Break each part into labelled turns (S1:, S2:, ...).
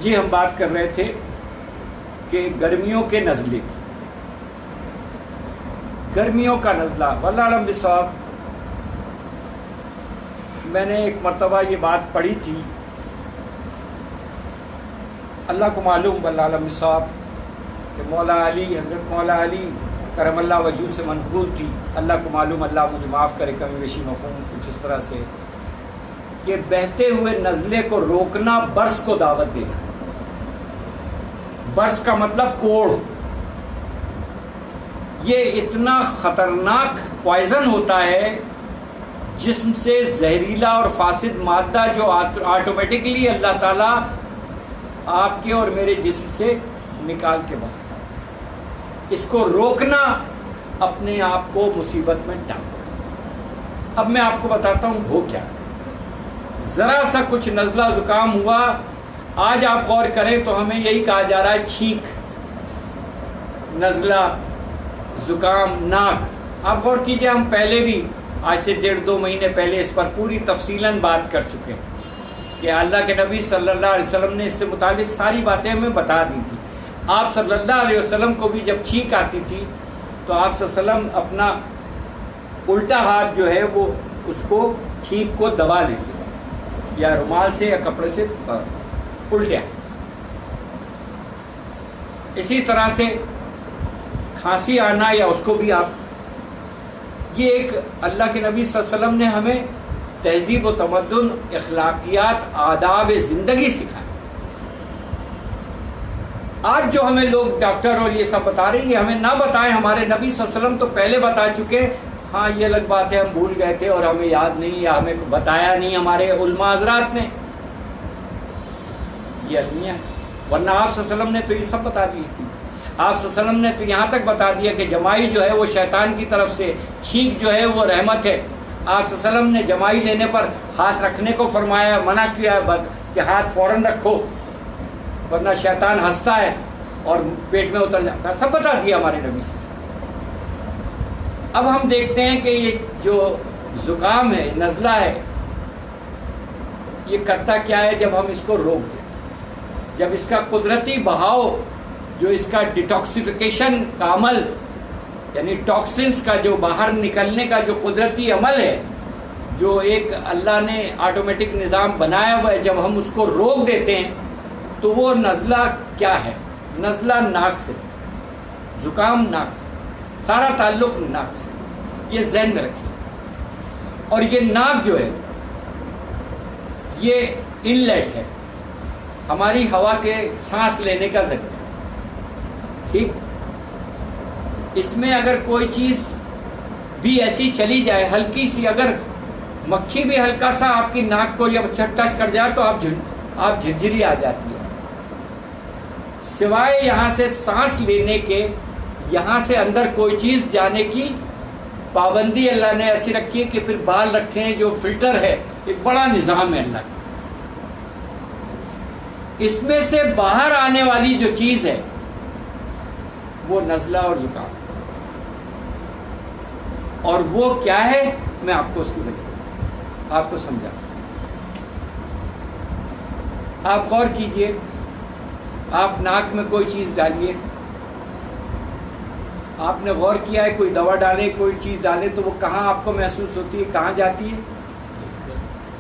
S1: جی ہم بات کر رہے تھے کہ گرمیوں کے نزلے، گرمیوں کا نزلہ واللہ اعلم بالصواب. میں نے ایک مرتبہ یہ بات پڑھی تھی، اللہ کو معلوم واللہ اعلم بالصواب، کہ مولا علی، حضرت مولا علی کرم اللہ وجہہ سے منقول تھی، اللہ کو معلوم، اللہ مجھے معاف کرے کمی بیشی مفہوم کچھ اس طرح سے، کہ بہتے ہوئے نزلے کو روکنا برس کو دعوت دینا. برس کا مطلب کوڑ. یہ اتنا خطرناک پوائزن ہوتا ہے جسم سے زہریلا اور فاسد مادہ جو آٹومیٹکلی اللہ تعالیٰ آپ کے اور میرے جسم سے نکال کے باہر. اس کو روکنا اپنے آپ کو مصیبت میں ڈالنا. اب میں آپ کو بتاتا ہوں ہو کیا. ذرا سا کچھ نزلہ زکام ہوا، آج آپ غور کریں تو ہمیں یہی کہا جا رہا ہے چھینک، نزلہ، زکام، ناک. آپ غور کیجئے، ہم پہلے بھی آج سے 1.5-2 مہینے پہلے اس پر پوری تفصیلاً بات کر چکے ہیں کہ اللہ کے نبی صلی اللہ علیہ وسلم نے اس سے متعلق ساری باتیں ہمیں بتا دی تھی. آپ صلی اللہ علیہ وسلم کو بھی جب چھینک آتی تھی تو آپ صلی اللہ علیہ وسلم اپنا الٹا ہاتھ جو ہے وہ اس کو چھینک کو دبا لیتے یا رومال سے یا کپڑے سے الٹیا. اسی طرح سے کھانسی آنا یا اس کو بھی آپ، یہ ایک اللہ کے نبی صلی اللہ علیہ وسلم نے ہمیں تہذیب و تمدن، اخلاقیات، آداب زندگی سکھائے. آج جو ہمیں لوگ ڈاکٹر اور یہ سب بتا رہے ہیں، یہ ہمیں نہ بتائیں. ہمارے نبی صلی اللہ علیہ وسلم تو پہلے بتا چکے. ہاں یہ الگ بات ہے ہم بھول گئے تھے اور ہمیں یاد نہیں یا ہمیں بتایا نہیں ہمارے علماء حضرات نے. یہ المیہ ہے. ورنہ آپ صلی اللہ علیہ وسلم نے تو یہ سب بتا دی تھی. آپ صلی اللہ علیہ وسلم نے تو یہاں تک بتا دیا کہ جمائی جو ہے وہ شیطان کی طرف سے، چھینک جو ہے وہ رحمت ہے. آپ صلی اللہ علیہ وسلم نے جمائی لینے پر ہاتھ رکھنے کو فرمایا، منع کیا کہ ہاتھ فوراً رکھو ورنہ شیطان ہنستا ہے اور پیٹ میں اتر جاتا ہے. سب بتا دیا ہمارے نبی سے. اب ہم دیکھتے ہیں کہ یہ جو زکام ہے، نزلہ ہے، یہ کرتا کیا ہے جب ہم اس کو روک دیں. جب اس کا قدرتی بہاؤ، جو اس کا ڈیٹاکسیفیکیشن کا عمل، یعنی ٹاکسنز کا جو باہر نکلنے کا جو قدرتی عمل ہے، جو ایک اللہ نے آٹومیٹک نظام بنایا ہوا ہے، جب ہم اس کو روک دیتے ہیں تو وہ نزلہ کیا ہے؟ نزلہ ناک سے. زکام ناک، سارا تعلق ناک سے. یہ ذہن میں رکھیے. اور یہ ناک جو ہے یہ ان لیٹ ہے، ہماری ہوا کے سانس لینے کا ذریعہ. ٹھیک، اس میں اگر کوئی چیز بھی ایسی چلی جائے، ہلکی سی، اگر مکھی بھی ہلکا سا آپ کی ناک کو جب ٹچ کر جائے تو آپ جھرجھری آ جاتی ہے. سوائے یہاں سے سانس لینے کے، یہاں سے اندر کوئی چیز جانے کی پابندی اللہ نے ایسی رکھی ہے کہ پھر بال رکھے ہیں جو فلٹر ہے. ایک بڑا نظام ہے اللہ کا. اس میں سے باہر آنے والی جو چیز ہے وہ نزلہ اور زکام. اور وہ کیا ہے میں آپ کو اس کی وجہ آپ کو سمجھا. آپ غور کیجئے، آپ ناک میں کوئی چیز ڈالیے، آپ نے غور کیا ہے کوئی دوا ڈالے، کوئی چیز ڈالے تو وہ کہاں آپ کو محسوس ہوتی ہے، کہاں جاتی ہے؟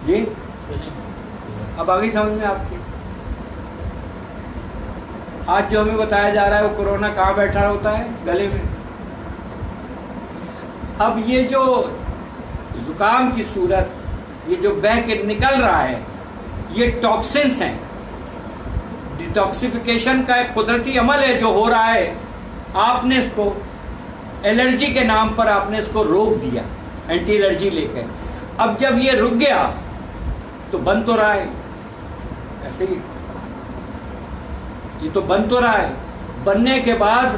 S1: جی اب آگے سمجھ میں آپ کے. آج جو ہمیں بتایا جا رہا ہے وہ کورونا کہاں بیٹھا ہوتا ہے؟ گلے میں. اب یہ جو زکام کی صورت، یہ جو بہہ کے نکل رہا ہے، یہ ٹاکسنس ہیں. ڈیٹاکسیفیکیشن کا ایک قدرتی عمل ہے جو ہو رہا ہے. آپ نے اس کو الرجی کے نام پر آپ نے اس کو روک دیا، اینٹی الرجی لے کے. اب جب یہ رک گیا تو بند تو رہا ہے، ایسے ہی یہ تو بند تو رہا ہے. بننے کے بعد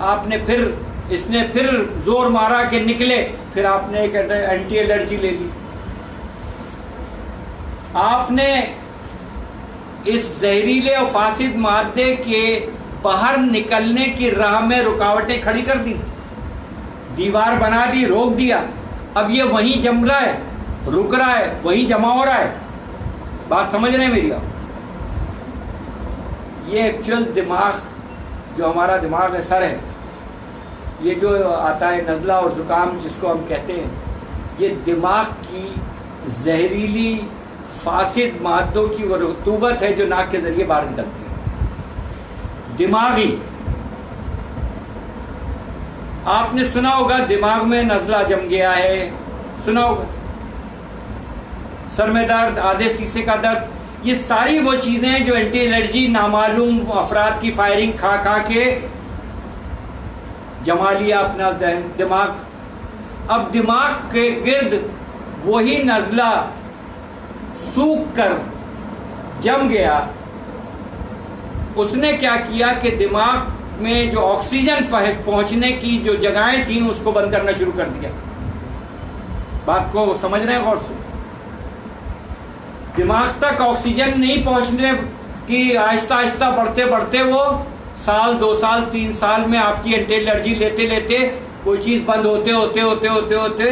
S1: آپ نے پھر اس نے پھر زور مارا کہ نکلے، پھر آپ نے ایک اینٹی الرجی لے لی. آپ نے اس زہریلے اور فاسد مادے کے باہر نکلنے کی راہ میں رکاوٹیں کھڑی کر دی، دیوار بنا دی، روک دیا. اب یہ وہیں جم رہا ہے، رک رہا ہے، وہیں جمع ہو رہا ہے. بات سمجھ رہے ہیں میری آپ؟ یہ ایکچوئل دماغ جو ہمارا دماغ ہے، سر ہے، یہ جو آتا ہے نزلہ اور زکام جس کو ہم کہتے ہیں، یہ دماغ کی زہریلی فاسد مادوں کی وہ رطوبت ہے جو ناک کے ذریعے باہر نکلتی ہے، دماغی۔ آپ نے سنا ہوگا دماغ میں نزلہ جم گیا ہے، سنا ہوگا، سر میں درد، آدھے سیسے کا درد، یہ ساری وہ چیزیں ہیں جو اینٹی الرجی نامعلوم افراد کی فائرنگ کھا کھا کے جما لیا اپنا دماغ۔ اب دماغ کے گرد وہی نزلہ سوکھ کر جم گیا، اس نے کیا کیا کہ دماغ میں جو آکسیجن پہنچنے کی جو جگہیں تھیں اس کو بند کرنا شروع کر دیا۔ بات کو سمجھ رہے ہیں غور سے؟ دماغ تک آکسیجن نہیں پہنچنے کی آہستہ آہستہ بڑھتے بڑھتے وہ سال، 2 سال، 3 سال میں آپ کی اینٹی الرجی لیتے لیتے کوئی چیز بند ہوتے ہوتے ہوتے ہوتے ہوتے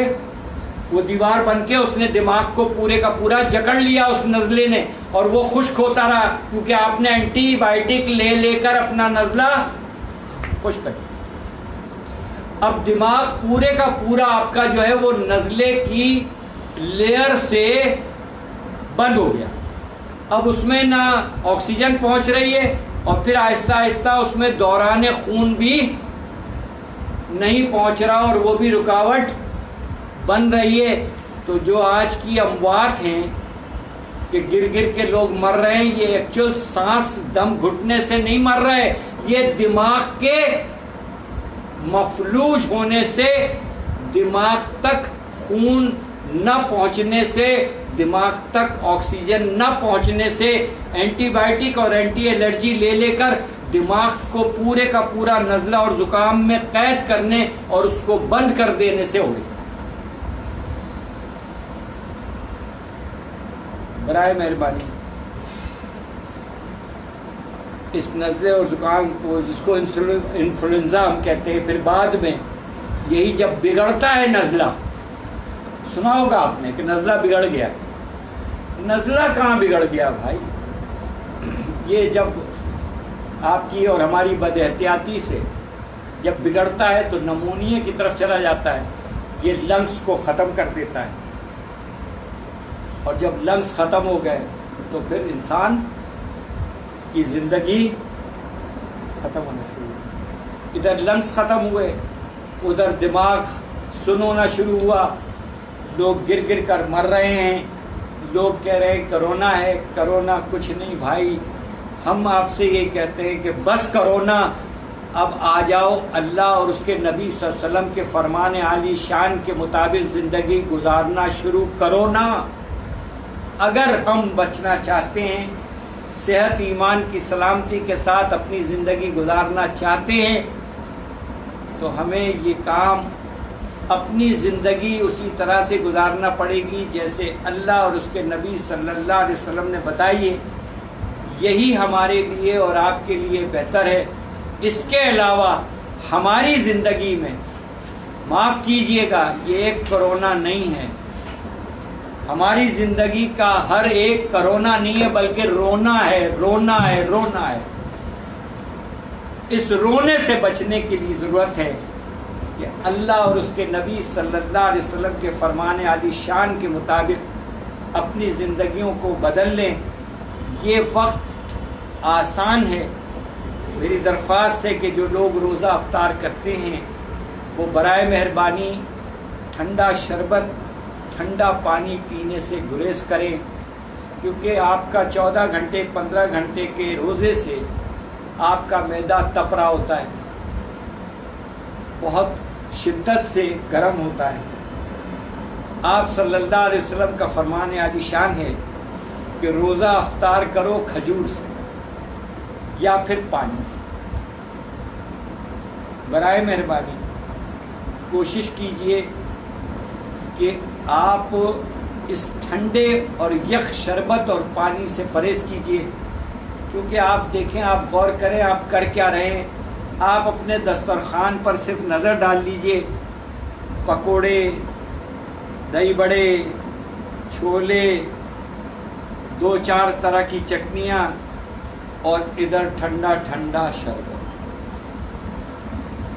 S1: وہ دیوار بن کے اس نے دماغ کو پورے کا پورا جکڑ لیا اس نزلے نے، اور وہ خشک ہوتا رہا کیونکہ آپ نے اینٹی بائیوٹک لے لے کر اپنا نزلہ خشک کر دیا۔ اب دماغ پورے کا پورا آپ کا جو ہے وہ نزلے کی لیئر سے بند ہو گیا۔ اب اس میں نہ آکسیجن پہنچ رہی ہے اور پھر آہستہ آہستہ اس میں دوران خون بھی نہیں پہنچ رہا اور وہ بھی رکاوٹ بن رہی ہے۔ تو جو آج کی اموات ہیں کہ گر گر کے لوگ مر رہے ہیں، یہ ایکچوئل سانس دم گھٹنے سے نہیں مر رہے، یہ دماغ کے مفلوج ہونے سے، دماغ تک خون نہ پہنچنے سے، دماغ تک آکسیجن نہ پہنچنے سے، اینٹی بائیوٹک اور اینٹی الرجی لے لے کر دماغ کو پورے کا پورا نزلہ اور زکام میں قید کرنے اور اس کو بند کر دینے سے ہو گئی۔ برائے مہربانی اس نزلے اور زکام کو، جس کو انفلوئنزا ہم کہتے ہیں، پھر بعد میں یہی جب بگڑتا ہے نزلہ، سنا ہوگا آپ نے کہ نزلہ بگڑ گیا۔ نزلہ کہاں بگڑ گیا بھائی؟ یہ جب آپ کی اور ہماری بد احتیاطی سے جب بگڑتا ہے تو نمونیے کی طرف چلا جاتا ہے، یہ لنگس کو ختم کر دیتا ہے، اور جب لنگس ختم ہو گئے تو پھر انسان کی زندگی ختم ہونا شروع ہوئی۔ ادھر لنگس ختم ہوئے، ادھر دماغ سن ہونا شروع ہوا، لوگ گر گر کر مر رہے ہیں، لوگ کہہ رہے ہیں کرونا ہے، کرونا کچھ نہیں بھائی، ہم آپ سے یہ کہتے ہیں کہ بس کرونا، اب آ جاؤ اللہ اور اس کے نبی صلی اللہ علیہ وسلم کے فرمان عالی شان کے مطابق زندگی گزارنا شروع کرو نا۔ اگر ہم بچنا چاہتے ہیں، صحت ایمان کی سلامتی کے ساتھ اپنی زندگی گزارنا چاہتے ہیں، تو ہمیں یہ کام اپنی زندگی اسی طرح سے گزارنا پڑے گی جیسے اللہ اور اس کے نبی صلی اللہ علیہ وسلم نے بتائی ہے۔ یہی ہمارے لیے اور آپ کے لیے بہتر ہے۔ اس کے علاوہ ہماری زندگی میں، معاف کیجئے گا، یہ ایک کرونا نہیں ہے، ہماری زندگی کا ہر ایک کرونا نہیں ہے، بلکہ رونا ہے، رونا ہے، رونا ہے۔ اس رونے سے بچنے کے لیے ضرورت ہے کہ اللہ اور اس کے نبی صلی اللہ علیہ وسلم کے فرمان عالی شان کے مطابق اپنی زندگیوں کو بدل لیں۔ یہ وقت آسان ہے۔ میری درخواست ہے کہ جو لوگ روزہ افطار کرتے ہیں وہ برائے مہربانی ٹھنڈا شربت، ٹھنڈا پانی پینے سے گریز کریں، کیونکہ آپ کا 14 گھنٹے 15 گھنٹے کے روزے سے آپ کا معدہ تپ رہا ہوتا ہے، بہت شدت سے گرم ہوتا ہے۔ آپ صلی اللہ علیہ وسلم کا فرمان عالی شان ہے کہ روزہ افطار کرو کھجور سے یا پھر پانی سے۔ برائے مہربانی کوشش کیجئے کہ آپ اس ٹھنڈے اور یخ شربت اور پانی سے پرہیز کیجئے، کیونکہ آپ دیکھیں، آپ غور کریں آپ کر کیا رہے ہیں۔ آپ اپنے دسترخوان پر صرف نظر ڈال لیجئے، پکوڑے، دہی بڑے، چھولے، 2-4 طرح کی چٹنیاں، اور ادھر ٹھنڈا ٹھنڈا شربت.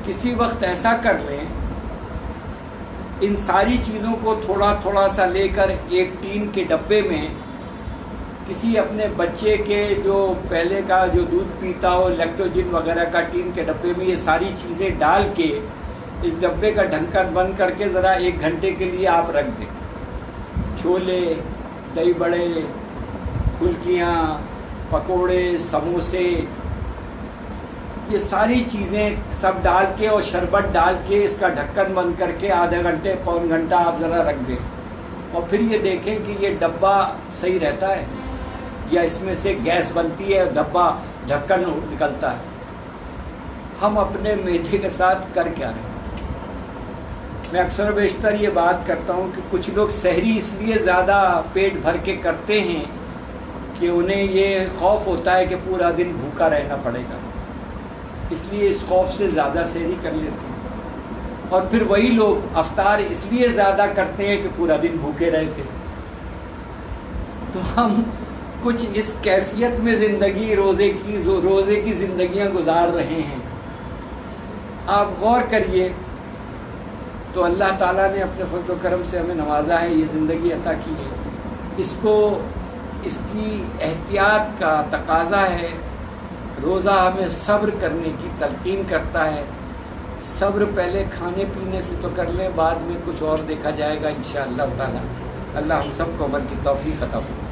S1: کسی وقت ایسا کر لیں، ان ساری چیزوں کو تھوڑا تھوڑا سا لے کر ایک ٹین کے ڈبے میں کسی اپنے بچے کے جو پہلے کا جو دودھ پیتا ہو لیکٹوجن وغیرہ کا ٹین کے ڈبے میں یہ ساری چیزیں ڈال کے اس ڈبے کا ڈھکن بند کر کے ذرا 1 گھنٹے کے لیے آپ رکھ دیں. چھولے، دہی بڑے، پھلکیاں، پکوڑے، سموسے، یہ ساری چیزیں سب ڈال کے اور شربت ڈال کے اس کا ڈھکن بند کر کے آدھے گھنٹے پون گھنٹہ آپ ذرا رکھ دیں، اور پھر یہ دیکھیں کہ یہ ڈبہ صحیح رہتا ہے یا اس میں سے گیس بنتی ہے، ڈبہ ڈھکن نکلتا ہے. ہم اپنے معدے کے ساتھ کر کیا رہے ہیں؟ میں اکثر و بیشتر یہ بات کرتا ہوں کہ کچھ لوگ سحری اس لیے زیادہ پیٹ بھر کے کرتے ہیں کہ انہیں یہ خوف ہوتا ہے کہ پورا دن بھوکا رہنا پڑے گا، اس لیے اس خوف سے زیادہ سحری کر لیتے ہیں. اور پھر وہی لوگ افطار اس لیے زیادہ کرتے ہیں کہ پورا دن بھوکے رہتے. تو ہم کچھ اس کیفیت میں زندگی روزے کی زندگیاں گزار رہے ہیں. آپ غور کریے تو اللہ تعالیٰ نے اپنے فضل و کرم سے ہمیں نوازا ہے، یہ زندگی عطا کی ہے. اس کی احتیاط کا تقاضا ہے. روزہ ہمیں صبر کرنے کی تلقین کرتا ہے. صبر پہلے کھانے پینے سے تو کر لیں، بعد میں کچھ اور دیکھا جائے گا انشاءاللہ تعالیٰ. اللہ ہم سب کو عمل کی توفیق عطا فرمائے.